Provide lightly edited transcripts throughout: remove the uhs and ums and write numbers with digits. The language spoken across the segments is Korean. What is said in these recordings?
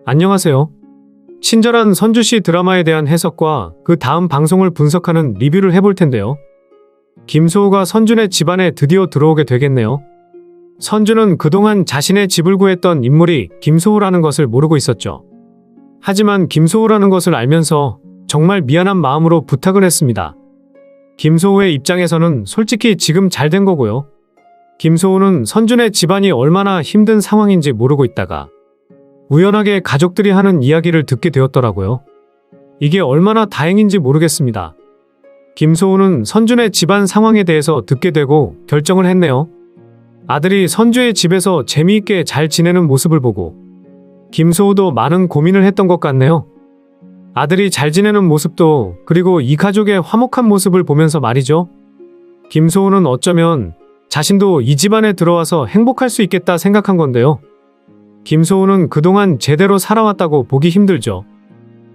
안녕하세요. 친절한 선주씨 드라마에 대한 해석과 그 다음 방송을 분석하는 리뷰를 해볼 텐데요. 김소우가 선준의 집안에 드디어 들어오게 되겠네요. 선준은 그동안 자신의 집을 구했던 인물이 김소우라는 것을 모르고 있었죠. 하지만 김소우라는 것을 알면서 정말 미안한 마음으로 부탁을 했습니다. 김소우의 입장에서는 솔직히 지금 잘 된 거고요. 김소우는 선준의 집안이 얼마나 힘든 상황인지 모르고 있다가 우연하게 가족들이 하는 이야기를 듣게 되었더라고요. 이게 얼마나 다행인지 모르겠습니다. 김소우는 선준의 집안 상황에 대해서 듣게 되고 결정을 했네요. 아들이 선주의 집에서 재미있게 잘 지내는 모습을 보고 김소우도 많은 고민을 했던 것 같네요. 아들이 잘 지내는 모습도 그리고 이 가족의 화목한 모습을 보면서 말이죠. 김소우는 어쩌면 자신도 이 집안에 들어와서 행복할 수 있겠다 생각한 건데요. 김소우는 그동안 제대로 살아왔다고 보기 힘들죠.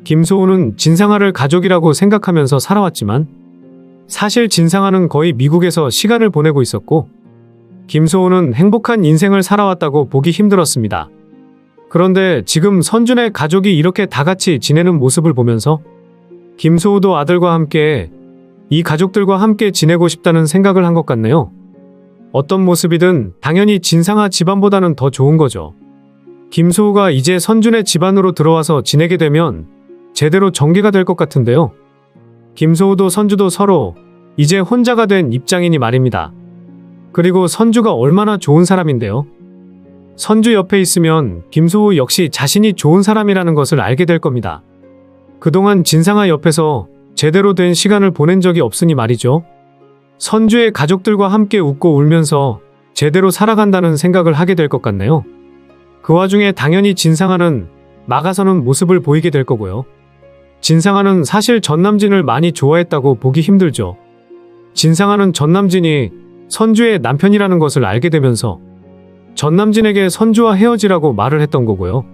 김소우는 진상아를 가족이라고 생각하면서 살아왔지만 사실 진상아는 거의 미국에서 시간을 보내고 있었고 김소우는 행복한 인생을 살아왔다고 보기 힘들었습니다. 그런데 지금 선준의 가족이 이렇게 다 같이 지내는 모습을 보면서 김소우도 아들과 함께 이 가족들과 함께 지내고 싶다는 생각을 한 것 같네요. 어떤 모습이든 당연히 진상아 집안보다는 더 좋은 거죠. 김소우가 이제 선준의 집안으로 들어와서 지내게 되면 제대로 정리가 될 것 같은데요. 김소우도 선주도 서로 이제 혼자가 된 입장이니 말입니다. 그리고 선주가 얼마나 좋은 사람인데요. 선주 옆에 있으면 김소우 역시 자신이 좋은 사람이라는 것을 알게 될 겁니다. 그동안 진상아 옆에서 제대로 된 시간을 보낸 적이 없으니 말이죠. 선주의 가족들과 함께 웃고 울면서 제대로 살아간다는 생각을 하게 될 것 같네요. 그 와중에 당연히 진상아는 막아서는 모습을 보이게 될 거고요. 진상아는 사실 전남진을 많이 좋아했다고 보기 힘들죠. 진상아는 전남진이 선주의 남편이라는 것을 알게 되면서 전남진에게 선주와 헤어지라고 말을 했던 거고요.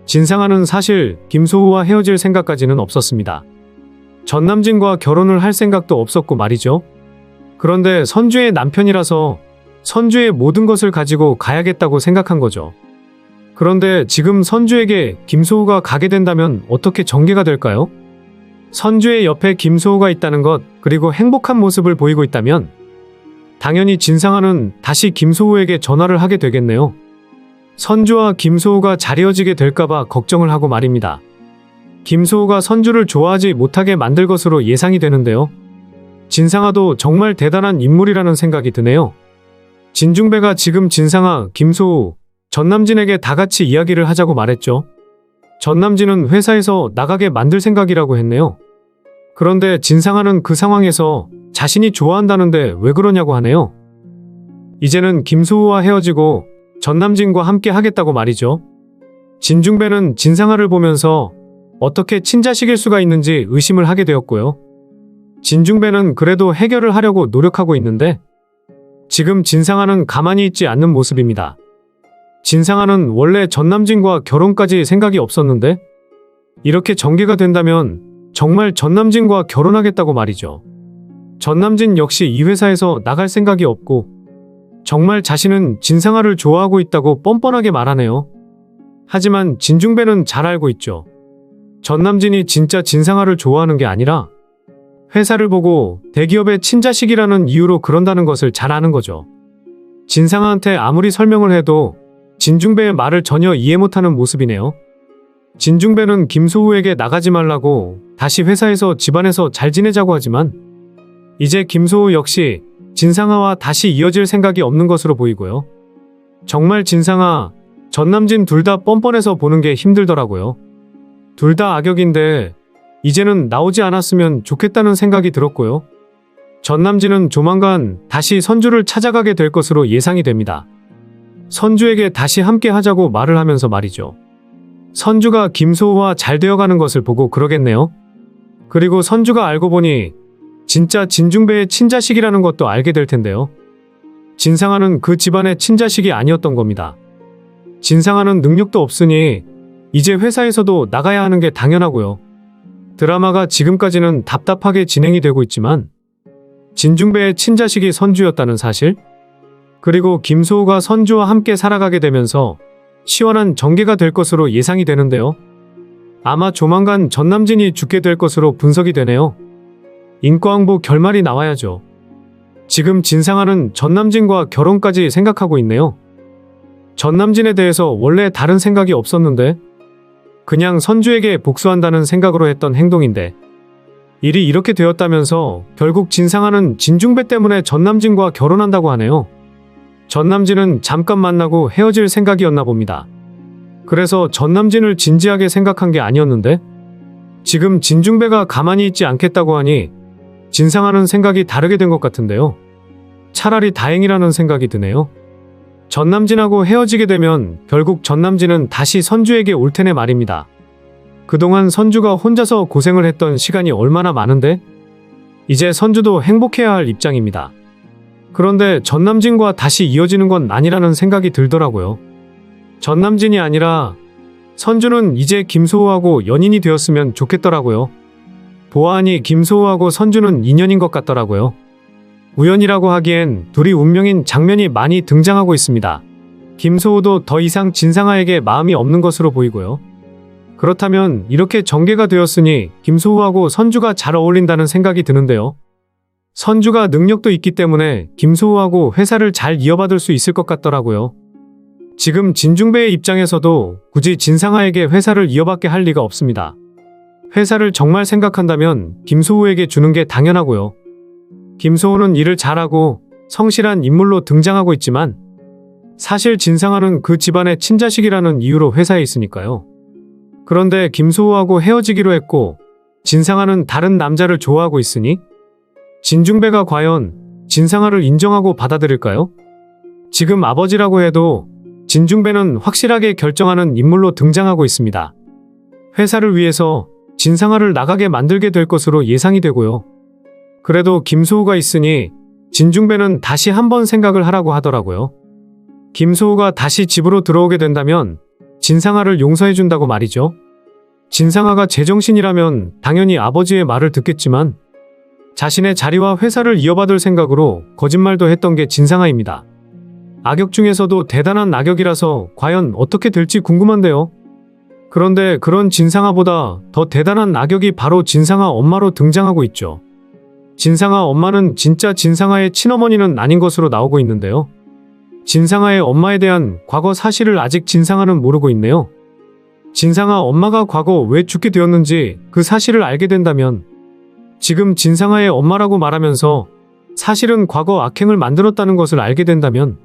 진상아는 사실 김소우와 헤어질 생각까지는 없었습니다. 전남진과 결혼을 할 생각도 없었고 말이죠. 그런데 선주의 남편이라서 선주의 모든 것을 가지고 가야겠다고 생각한 거죠. 그런데 지금 선주에게 김소우가 가게 된다면 어떻게 전개가 될까요? 선주의 옆에 김소우가 있다는 것, 그리고 행복한 모습을 보이고 있다면 당연히 진상아는 다시 김소우에게 전화를 하게 되겠네요. 선주와 김소우가 잘 이어지게 될까봐 걱정을 하고 말입니다. 김소우가 선주를 좋아하지 못하게 만들 것으로 예상이 되는데요. 진상아도 정말 대단한 인물이라는 생각이 드네요. 진중배가 지금 진상아, 김소우, 전남진에게 다 같이 이야기를 하자고 말했죠. 전남진은 회사에서 나가게 만들 생각이라고 했네요. 그런데 진상아는 그 상황에서 자신이 좋아한다는데 왜 그러냐고 하네요. 이제는 김소우와 헤어지고 전남진과 함께 하겠다고 말이죠. 진중배는 진상아를 보면서 어떻게 친자식일 수가 있는지 의심을 하게 되었고요. 진중배는 그래도 해결을 하려고 노력하고 있는데 지금 진상아는 가만히 있지 않는 모습입니다. 진상아는 원래 전남진과 결혼까지 생각이 없었는데 이렇게 전개가 된다면 정말 전남진과 결혼하겠다고 말이죠. 전남진 역시 이 회사에서 나갈 생각이 없고 정말 자신은 진상아를 좋아하고 있다고 뻔뻔하게 말하네요. 하지만 진중배는 잘 알고 있죠. 전남진이 진짜 진상아를 좋아하는 게 아니라 회사를 보고 대기업의 친자식이라는 이유로 그런다는 것을 잘 아는 거죠. 진상아한테 아무리 설명을 해도 진중배의 말을 전혀 이해 못하는 모습이네요. 진중배는 김소우에게 나가지 말라고 다시 회사에서 집안에서 잘 지내자고 하지만 이제 김소우 역시 진상아와 다시 이어질 생각이 없는 것으로 보이고요. 정말 진상아, 전남진 둘 다 뻔뻔해서 보는 게 힘들더라고요. 둘 다 악역인데 이제는 나오지 않았으면 좋겠다는 생각이 들었고요. 전남진은 조만간 다시 선주를 찾아가게 될 것으로 예상이 됩니다. 선주에게 다시 함께 하자고 말을 하면서 말이죠. 선주가 김소우와 잘 되어가는 것을 보고 그러겠네요. 그리고 선주가 알고 보니 진짜 진중배의 친자식이라는 것도 알게 될 텐데요. 진상아는 그 집안의 친자식이 아니었던 겁니다. 진상아는 능력도 없으니 이제 회사에서도 나가야 하는 게 당연하고요. 드라마가 지금까지는 답답하게 진행이 되고 있지만 진중배의 친자식이 선주였다는 사실, 그리고 김소우가 선주와 함께 살아가게 되면서 시원한 전개가 될 것으로 예상이 되는데요. 아마 조만간 전남진이 죽게 될 것으로 분석이 되네요. 인과응보 결말이 나와야죠. 지금 진상아는 전남진과 결혼까지 생각하고 있네요. 전남진에 대해서 원래 다른 생각이 없었는데 그냥 선주에게 복수한다는 생각으로 했던 행동인데 일이 이렇게 되었다면서 결국 진상아는 진중배 때문에 전남진과 결혼한다고 하네요. 전남진은 잠깐 만나고 헤어질 생각이었나 봅니다. 그래서 전남진을 진지하게 생각한 게 아니었는데 지금 진중배가 가만히 있지 않겠다고 하니 진상아는 생각이 다르게 된 것 같은데요. 차라리 다행이라는 생각이 드네요. 전남진하고 헤어지게 되면 결국 전남진은 다시 선주에게 올 테네 말입니다. 그동안 선주가 혼자서 고생을 했던 시간이 얼마나 많은데 이제 선주도 행복해야 할 입장입니다. 그런데 전남진과 다시 이어지는 건 아니라는 생각이 들더라고요. 전남진이 아니라 선주는 이제 김소호하고 연인이 되었으면 좋겠더라고요. 보아하니 김소호하고 선주는 인연인 것 같더라고요. 우연이라고 하기엔 둘이 운명인 장면이 많이 등장하고 있습니다. 김소호도 더 이상 진상아에게 마음이 없는 것으로 보이고요. 그렇다면 이렇게 전개가 되었으니 김소호하고 선주가 잘 어울린다는 생각이 드는데요. 선주가 능력도 있기 때문에 김소호하고 회사를 잘 이어받을 수 있을 것 같더라고요. 지금 진중배의 입장에서도 굳이 진상아에게 회사를 이어받게 할 리가 없습니다. 회사를 정말 생각한다면 김소호에게 주는 게 당연하고요. 김소호는 일을 잘하고 성실한 인물로 등장하고 있지만 사실 진상아는 그 집안의 친자식이라는 이유로 회사에 있으니까요. 그런데 김소호하고 헤어지기로 했고 진상아는 다른 남자를 좋아하고 있으니 진중배가 과연 진상아를 인정하고 받아들일까요? 지금 아버지라고 해도 진중배는 확실하게 결정하는 인물로 등장하고 있습니다. 회사를 위해서 진상아를 나가게 만들게 될 것으로 예상이 되고요. 그래도 김소호가 있으니 진중배는 다시 한번 생각을 하라고 하더라고요. 김소호가 다시 집으로 들어오게 된다면 진상아를 용서해준다고 말이죠. 진상아가 제정신이라면 당연히 아버지의 말을 듣겠지만 자신의 자리와 회사를 이어받을 생각으로 거짓말도 했던 게 진상아입니다. 악역 중에서도 대단한 악역이라서 과연 어떻게 될지 궁금한데요. 그런데 그런 진상아보다 더 대단한 악역이 바로 진상아 엄마로 등장하고 있죠. 진상아 엄마는 진짜 진상아의 친어머니는 아닌 것으로 나오고 있는데요. 진상아의 엄마에 대한 과거 사실을 아직 진상아는 모르고 있네요. 진상아 엄마가 과거 왜 죽게 되었는지 그 사실을 알게 된다면 지금 진상아의 엄마라고 말하면서 사실은 과거 악행을 만들었다는 것을 알게 된다면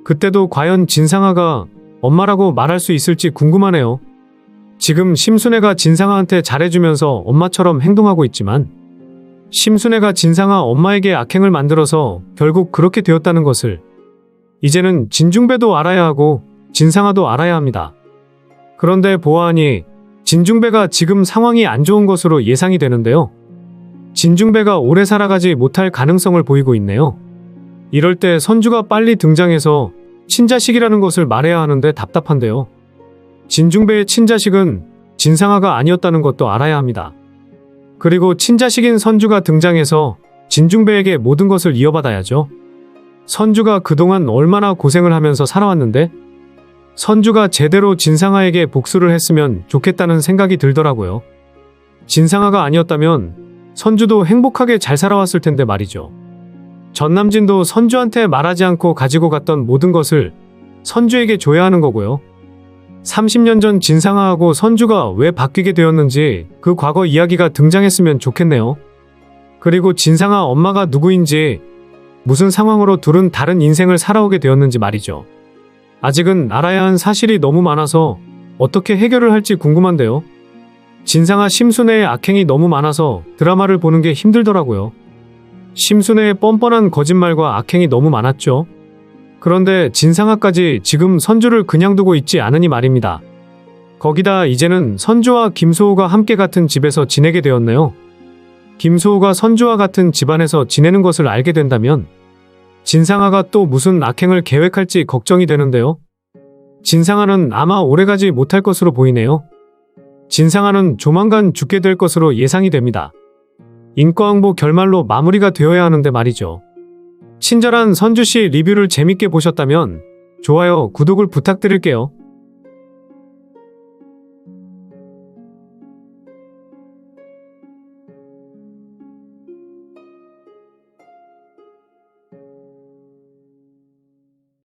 그때도 과연 진상아가 엄마라고 말할 수 있을지 궁금하네요. 지금 심순애가 진상아한테 잘해주면서 엄마처럼 행동하고 있지만 심순애가 진상아 엄마에게 악행을 만들어서 결국 그렇게 되었다는 것을 이제는 진중배도 알아야 하고 진상아도 알아야 합니다. 그런데 보아하니 진중배가 지금 상황이 안 좋은 것으로 예상이 되는데요. 진중배가 오래 살아가지 못할 가능성을 보이고 있네요. 이럴 때 선주가 빨리 등장해서 친자식이라는 것을 말해야 하는데 답답한데요. 진중배의 친자식은 진상아가 아니었다는 것도 알아야 합니다. 그리고 친자식인 선주가 등장해서 진중배에게 모든 것을 이어받아야죠. 선주가 그동안 얼마나 고생을 하면서 살아왔는데 선주가 제대로 진상아에게 복수를 했으면 좋겠다는 생각이 들더라고요. 진상아가 아니었다면 선주도 행복하게 잘 살아왔을 텐데 말이죠. 전남진도 선주한테 말하지 않고 가지고 갔던 모든 것을 선주에게 줘야 하는 거고요. 30년 전 진상아하고 선주가 왜 바뀌게 되었는지 그 과거 이야기가 등장했으면 좋겠네요. 그리고 진상아 엄마가 누구인지 무슨 상황으로 둘은 다른 인생을 살아오게 되었는지 말이죠. 아직은 알아야 한 사실이 너무 많아서 어떻게 해결을 할지 궁금한데요. 진상아 심순애의 악행이 너무 많아서 드라마를 보는 게 힘들더라고요. 심순애의 뻔뻔한 거짓말과 악행이 너무 많았죠. 그런데 진상아까지 지금 선주를 그냥 두고 있지 않으니 말입니다. 거기다 이제는 선주와 김소호가 함께 같은 집에서 지내게 되었네요. 김소호가 선주와 같은 집안에서 지내는 것을 알게 된다면 진상아가 또 무슨 악행을 계획할지 걱정이 되는데요. 진상아는 아마 오래가지 못할 것으로 보이네요. 진상아는 조만간 죽게 될 것으로 예상이 됩니다. 인과응보 결말로 마무리가 되어야 하는데 말이죠. 친절한 선주씨 리뷰를 재밌게 보셨다면 좋아요, 구독을 부탁드릴게요.